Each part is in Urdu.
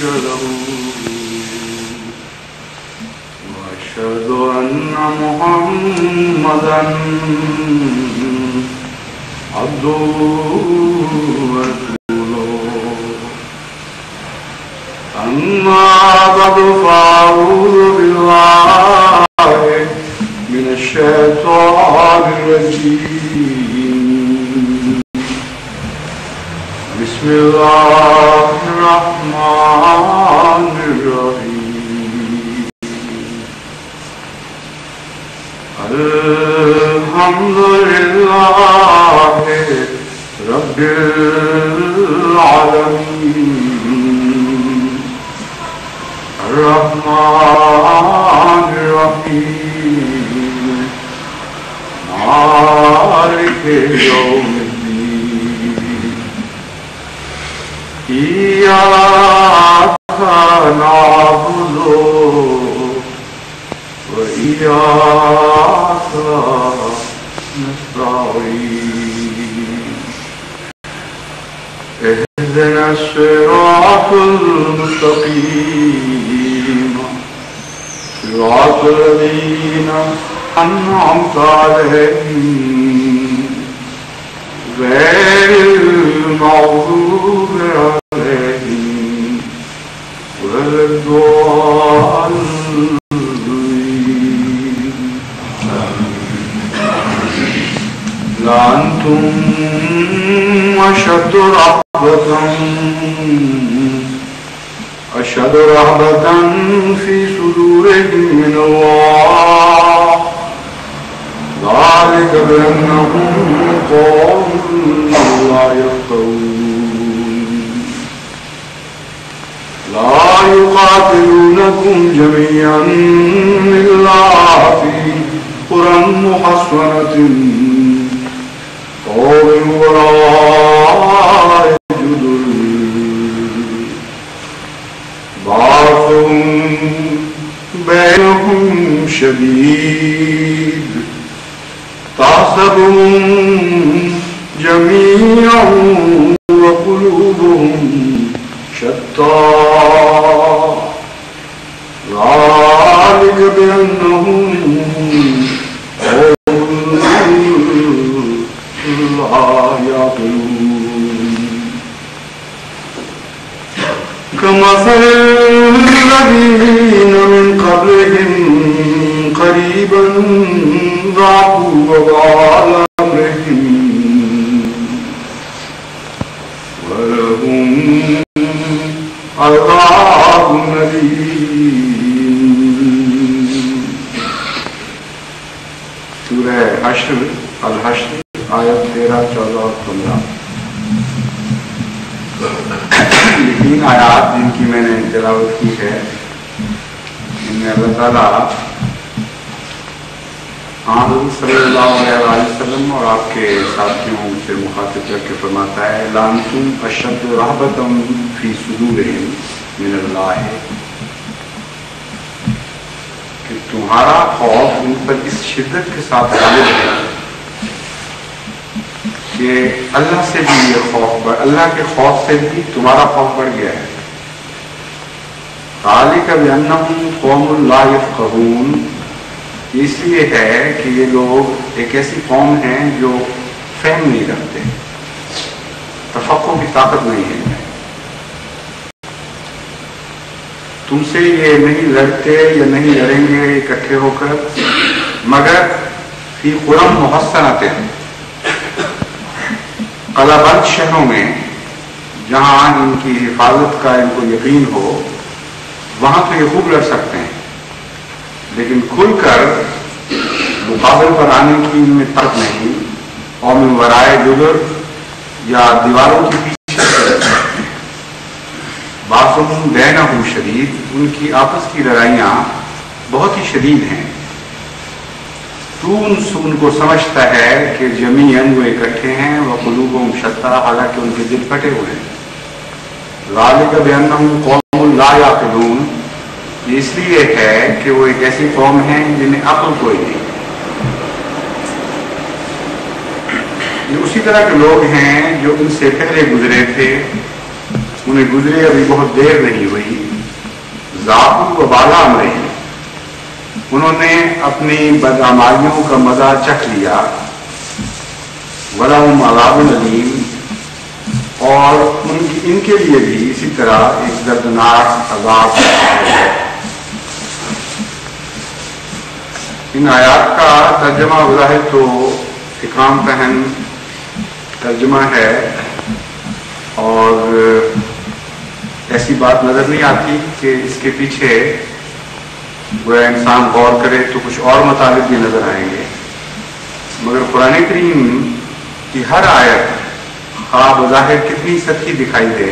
شريك له وأشهد أن محمدا عبده ورسوله أما بعد فأعوذ بالله من الشيطان الرجيم بسم الله الرحمن الرحيم الحمد لله رب العالمين الرحمن الرحيم مالك يوم الدين إياك نعبد وإياك نستعين اهدنا الصراط المستقيم صراط الذين أنعمت عليهم غير المغضوب عليهم ولا الضالين لأنتم أشد رهبة في صدورهم من الله ذلك بأنهم قوم لا يفقهون لا يقاتلونكم جميعا إلا في قرى محصنة أو من وراء جدر بعضهم بينهم شديد تحسبهم جميعا وقلوبهم شتى ذلك بأنهم كمثل الذين من قبلهم قريبا ضاقوا وبال أمرهم ولهم عذاب أليم. سورہ حشر الحشر آیت 13، 14 اور 15. یہ 3 آیات جن کی میں نے تلاوت کی ہے، ان میں اللہ تعالیٰ حضرت صلی اللہ علیہ وسلم اور آپ کے ساتھیوں سے مخاطب کر کے فرماتا ہے لَأَنْتُمْ أَشَدُّ رَهْبَةً فِي صُدُورِهِمْ مِنَ اللَّهِ، کہ تمہارا خوف ان پر اس شدت کے ساتھ غالب ہے کہ اللہ سے بھی یہ خوف اللہ کے خوف سے بھی تمہارا خوف بڑھ گیا ہے. ذَلِكَ بِأَنَّهُمْ قَوْمٌ لَا يَفْقَهُونَ، اس لیے ہے کہ یہ لوگ ایک ایسی قوم ہیں جو فہم نہیں رکھتے، تفقہ کی طاقت نہیں ہے. تم سے یہ نہیں لڑتے یا نہیں لڑیں گے اکٹھے ہو کر مگر فی قرى محصنۃ، قلعہ بند شہروں میں جہاں ان کی حفاظت کا ان کو یقین ہو، وہاں تو یہ خوب لڑ سکتے ہیں، لیکن کھل کر مقابل پر آنے کی ان میں طاقت نہیں، اور من ورائے جدر یا دیواروں کے پیچھے بعضهم بینہم شدید، ان کی آپس کی لڑائیاں بہت ہی شدید ہیں. تو ان کو سمجھتا ہے کہ جمیعاً وہ اکٹھے ہیں، وقلوبہم شتیٰ، حالانکہ ان کے دل پھٹے ہوئے ہیں. ذالک بأنہم قوم لا یعقلون، یہ اس لیے ہے کہ وہ ایک ایسی قوم ہیں جنہیں عقل کوئی نہیں. یہ اسی طرح کے لوگ ہیں جو ان سے پہلے گزرے تھے، انہیں گزرے ابھی بہت دیر نہیں ہوئی، ذاقوا وبال امرہم، انہوں نے اپنی بدعمالیوں کا مزہ چکھ لیا، وَلَهُمْ عَذَابٌ أَلِيمٌ، اور ان کے لیے بھی اسی طرح ایک دردناک عذاب ہے۔ ان آیات کا ترجمہ بظاہر تو اکرام پہن ترجمہ ہے، اور ایسی بات نظر نہیں آتی کہ اس کے پیچھے وہ انسان غور کرے تو کچھ اور مطالب بھی نظر آئیں گے، مگر قرآن کریم کی ہر آیت خواہ بظاہر کتنی سطحی دکھائی دے،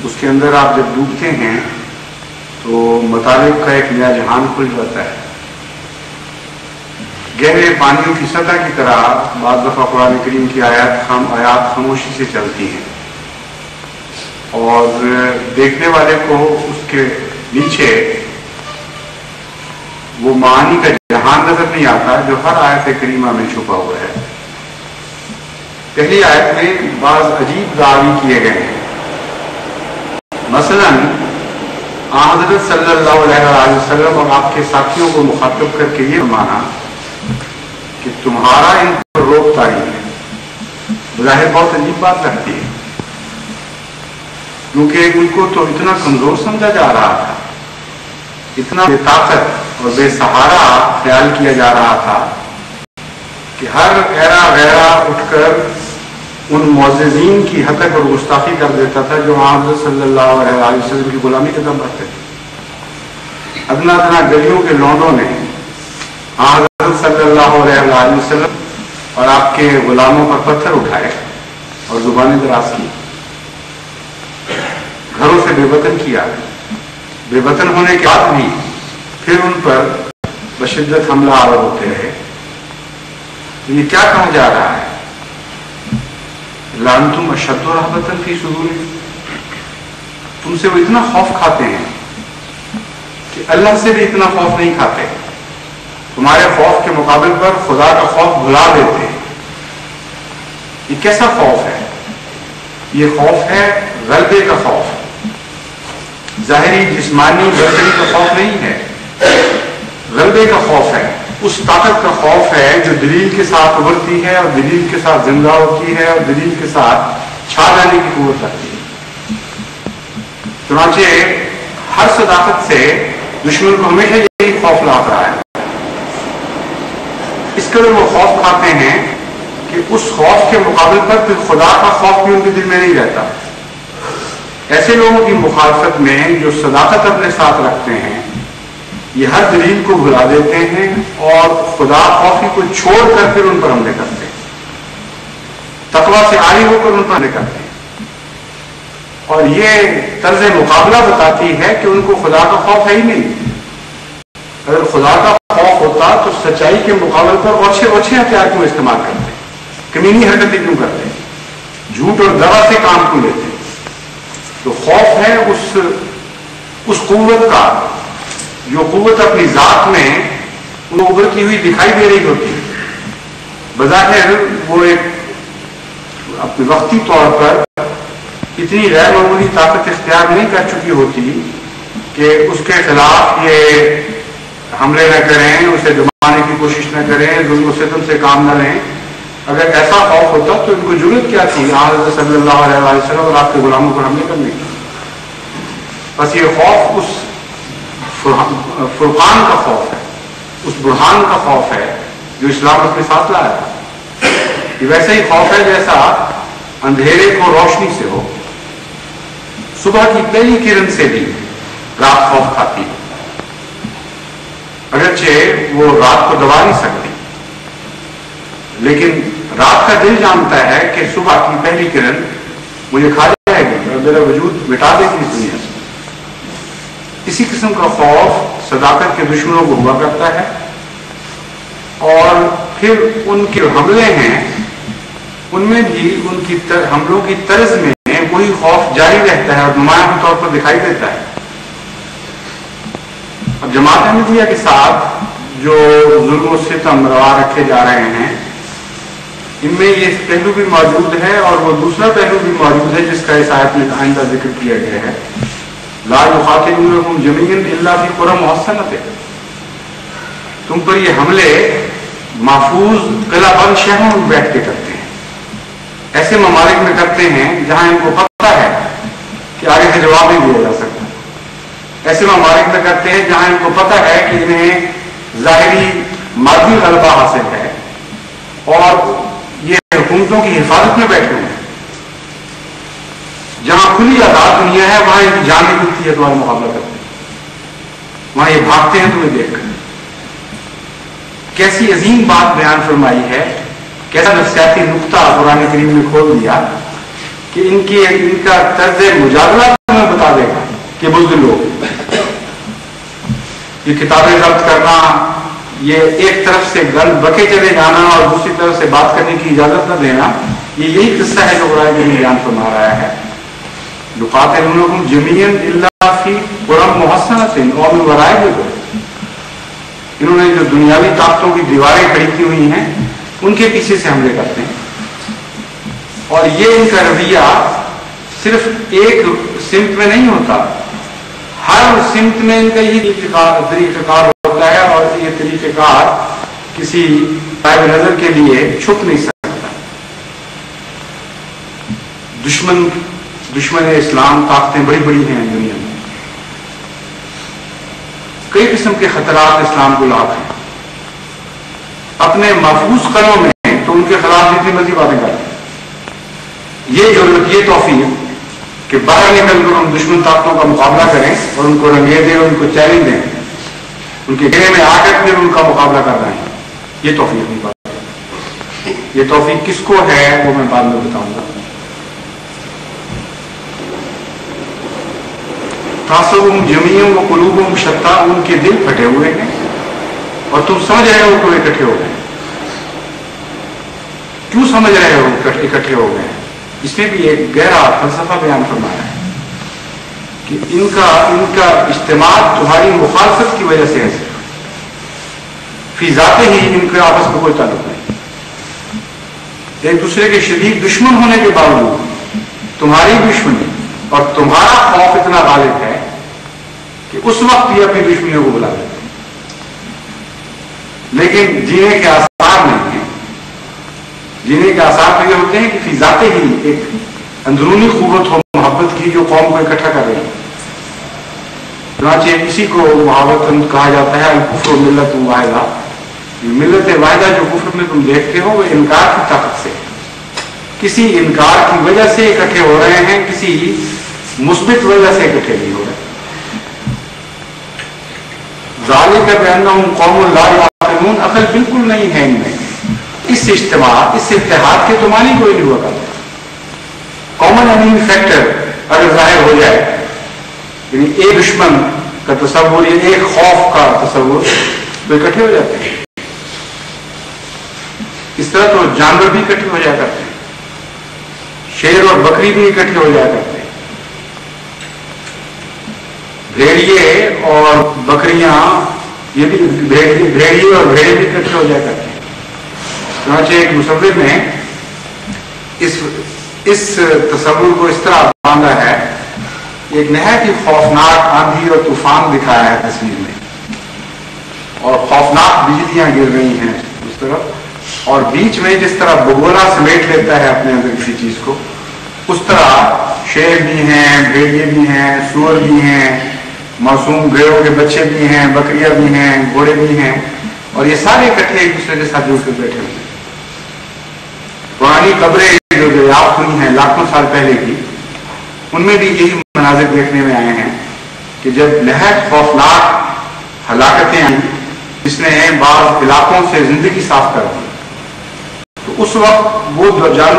اس کے اندر آپ جب ڈوبتے ہیں تو مطالب کا ایک نیا جہان کھل جاتا ہے۔ گہرے پانیوں کی سطح کی طرح بعض دفعہ قرآن کریم کی آیات خاموشی سے چلتی ہیں، اور دیکھنے والے کو اس کے نیچے وہ معانی کا جہان نظر نہیں آتا جو ہر آیت کریمہ میں چھپا ہوا ہے۔ پہلی آیت میں بعض عجیب دعوی کیے گئے ہیں، مثلا حضرت صلی اللہ علیہ وسلم اور آپ کے ساتھیوں کو مخاطب کر کے یہ مانا کہ تمہارا ان پر روک طاری ہے۔ بظاہر بہت عجیب بات لگتی ہے، کیونکہ ان کو تو اتنا کمزور سمجھا جا رہا تھا، اتنا بے طاقت اور بے سہارا خیال کیا جا رہا تھا کہ ہر ایرا غیرہ اٹھ کر ان معززین کی حقیقت اور گستاخی کر دیتا تھا جو حضرت صلی اللہ علیہ وسلم کی غلامی کے دم رکھتے تھے۔ ادنا ادنا گلیوں کے لونڈوں نے حضرت صلی اللہ علیہ وسلم اور آپ کے غلاموں پر پتھر اٹھائے اور زبانیں دراز کی، گھروں سے بے وطن کیا، بے وطن ہونے کے بعد بھی پھر ان پر بشدت حملہ آور ہوتے رہے۔ تو یہ کیا کہا جا رہا ہے؟ لَأَنْتُمْ أَشَدُّ رَهْبَةً فِي صُدُورِكُمْ، تم سے وہ اتنا خوف کھاتے ہیں کہ اللہ سے بھی اتنا خوف نہیں کھاتے، تمہارے خوف کے مقابل پر خدا کا خوف بھلا دیتے ہیں۔ یہ کیسا خوف ہے؟ یہ خوف ہے غلبے کا خوف، ظاہری جسمانی برتری کا خوف نہیں ہے، غلبے کا خوف ہے، اس طاقت کا خوف ہے جو دلیل کے ساتھ ابھرتی ہے اور دلیل کے ساتھ زندہ ہوتی ہے اور دلیل کے ساتھ چھا جانے کی قوت رکھتی ہے۔ چنانچہ ہر صداقت سے دشمن کو ہمیشہ یہی خوف لاق رہا ہے، اس قدر وہ خوف کھاتے ہیں کہ اس خوف کے مقابل پر پھر خدا کا خوف بھی ان کے دل میں نہیں رہتا۔ ایسے لوگوں کی مخالفت میں جو صداقت اپنے ساتھ رکھتے ہیں یہ ہر دلیل کو بھلا دیتے ہیں اور خدا خوفی کو چھوڑ کر پھر ان پر حملے کرتے ہیں، تقویٰ سے عاری ہو کر ان پر حملے کرتے ہیں، اور یہ طرز مقابلہ بتاتی ہے کہ ان کو خدا کا خوف ہے ہی نہیں۔ اگر خدا کا خوف ہوتا تو سچائی کے مقابل پر اوچھے اوچھے ہتھیار کیوں استعمال کرتے، کمینی حرکتیں کیوں کرتے، جھوٹ اور دوا سے کام کیوں لیتے؟ تو خوف ہے اس قوت کا جو قوت اپنی ذات میں ان ابھرتی ہوئی دکھائی دے رہی ہوتی ہے، بظاہر وہ ایک اپنے وقتی طور پر اتنی غیر معمولی طاقت اختیار نہیں کر چکی ہوتی کہ اس کے خلاف یہ حملے نہ کریں، اسے دبانے کی کوشش نہ کریں، ظلم و ستم سے کام نہ لیں۔ اگر ایسا خوف ہوتا تو ان کو ضرورت کیا تھی حضرت صلی اللہ علیہ وسلم اور آپ کے غلاموں پر حملے کرنے کی؟ بس یہ خوف اس فرقان کا خوف ہے، اس برہان کا خوف ہے جو اسلام اپنے ساتھ لایا تھا۔ یہ ویسا ہی خوف ہے جیسا اندھیرے کو روشنی سے ہو، صبح کی پہلی کرن سے بھی رات خوف کھاتی ہے، اگرچہ وہ رات کو دبا نہیں سکتی، لیکن رات کا دل جانتا ہے کہ صبح کی پہلی کرن مجھے کھا جائے گی اور میرا وجود مٹا دے گی اس دنیا سے۔ اسی قسم کا خوف صداقت کے دشمنوں کو ہوا کرتا ہے، اور پھر ان کے حملے ہیں ان میں بھی ان کی حملوں کی طرز میں وہی خوف جاری رہتا ہے اور نمایاں طور پر دکھائی دیتا ہے۔ اب جماعت احمدیہ کے ساتھ جو ظلم و ستم روا رکھے جا رہے ہیں ان میں یہ پہلو بھی موجود ہے اور وہ دوسرا پہلو بھی موجود ہے جس کا اس آیت میں آئندہ ذکر کیا گیا ہے، لا یقاتلونکم جمیعا الا فی قری محصنۃ، تم پر یہ حملے محفوظ قلعہ بند شہروں میں بیٹھ کے کرتے ہیں، ایسے ممالک میں کرتے ہیں جہاں ان کو پتہ ہے کہ آگے سے جواب نہیں دیا جا سکتا، ایسے ممالک میں کرتے ہیں جہاں ان کو پتہ ہے کہ انہیں ظاہری مادی غلبہ حاصل ہے اور یہ حکومتوں کی حفاظت میں بیٹھے ہیں، جہاں کھلی آزاد دنیا ہے وہاں ان کی جان نہیں ملتی ہے، تمہارا مقابلہ کرتے ہیں، وہاں یہ بھاگتے ہیں تمہیں دیکھ کر۔ کیسی عظیم بات بیان فرمائی ہے، کیسا نفسیاتی نقطہ قرآن کریم نے کھول دیا کہ ان کا طرز مجادلہ تمہیں بتا دے گا کہ بزدل لوگ یہ کتابیں ضبط کرنا، یہ ایک طرف سے گل بکے چلے جانا اور دوسری طرف سے بات کرنے کی اجازت نہ دینا، یہ یہی قصہ ہے جو قرآن کریم بیان فرما رہا ہے۔ یقاتلونکم جمیعا الا فی قری محصنۃ او من وراء جدر، انہوں نے جو دنیاوی طاقتوں کی دیواریں کھڑی کی ہوئی ہیں ان کے پیچھے سے حملے کرتے ہیں، اور یہ ان کا رویہ صرف ایک سمت میں نہیں ہوتا، ہر سمت میں ان کا یہ طریقہ کار ہوتا ہے، اور یہ طریقہ کار کسی غائب نظر کے لیے چھپ نہیں سکتا۔ دشمن اسلام طاقتیں بڑی بڑی ہیں دنیا میں، کئی قسم کے خطرات اسلام کو لاحق ہیں، اپنے محفوظ قلعوں میں تو ان کے خلاف جتنی مرضی باتیں کرتے ہیں، یہ ضرورت، یہ توفیق کہ باہر نکل کر ہم دشمن طاقتوں کا مقابلہ کریں اور ان کو رنگے دیں، ان کو چیلنج دیں، ان کے گھیرے میں آ کر پھر ان کا مقابلہ کر رہے ہیں، یہ توفیق نہیں پاتے۔ یہ توفیق کس کو ہے وہ میں بعد میں بتاؤں گا۔ تحسبهم جميعا وقلوبهم شتى، ان کے دل پھٹے ہوئے ہیں اور تم سمجھ رہے ہو کہ وہ اکٹھے ہو گئے۔ کیوں سمجھ رہے ہو اکٹھے ہو گئے؟ اس میں بھی ایک گہرا فلسفہ بیان فرمایا ہے کہ ان کا اجتماع تمہاری مخالفت کی وجہ سے ہے، فی ذات ہی ان کے آپس میں کوئی تعلق نہیں، ایک دوسرے کے شدید دشمن ہونے کے باوجود تمہاری دشمنی اور تمہارا خوف اتنا غالب ہے کہ اس وقت یہ اپنی دشمنیوں کو بلا لیتے ہیں، لیکن جینے کے آثار نہیں ہیں۔ جینے کے آثار تو یہ ہوتے ہیں کہ فی ذات ہی ایک اندرونی قوت ہو محبت کی جو قوم کو اکٹھا کر رہی ہے۔ چنانچہ اسی کو محبت کہا جاتا ہے الکفر ملت واحدہ، ملت واحدہ جو کفر میں تم دیکھتے ہو وہ انکار کی طاقت سے، کسی انکار کی وجہ سے اکٹھے ہو رہے ہیں، کسی مثبت وجہ سے اکٹھے نہیں ہو رہے۔ ذالک بانہم قوم لا یعقلون، عقل بالکل نہیں ہے ان میں، اس اجتماع، اس اتحاد کے تو معنی کوئی نہیں ہوا کرتا۔ کامن انیمی فیکٹر اگر ظاہر ہو جائے، یعنی ایک دشمن کا تصور یا ایک خوف کا تصور، تو اکٹھے ہو جاتے ہیں۔ اس طرح تو جانور بھی اکٹھے ہو جایا کرتے ہیں، شیر اور بکری بھی اکٹھے ہو جایا کرتے ہیں، بھیڑیے اور بکریاں، یہ بھی بھیڑیے اور بھیڑے بھی اکٹھے ہو جایا کرتے ہیں۔ چنانچہ ایک مصور نے اس تصور کو اس طرح باندھا ہے، ایک نہایت ہی خوفناک آندھی اور طوفان دکھایا ہے تصویر میں، اور خوفناک بجلیاں گر رہی ہیں اس طرف، اور بیچ میں جس طرح بگولا سمیٹ لیتا ہے اپنے اندر کسی چیز کو، اس طرح شیر بھی ہیں، بھیڑیے بھی ہیں، سور بھی ہیں، معصوم بھیڑوں کے بچے بھی ہیں، بکریاں بھی ہیں، گھوڑے بھی ہیں، اور یہ سارے اکٹھے ایک دوسرے کے ساتھ جڑ کر بیٹھے ہوئے ہیں۔ پرانی قبریں جو دریافت ہوئی ہیں لاکھوں سال پہلے کی، ان میں بھی یہی مناظر دیکھنے میں آئے ہیں کہ جب نہایت خوفناک ہلاکتیں آئیں جس نے بعض علاقوں سے زندگی صاف کر دی، تو اس وقت وہ جانور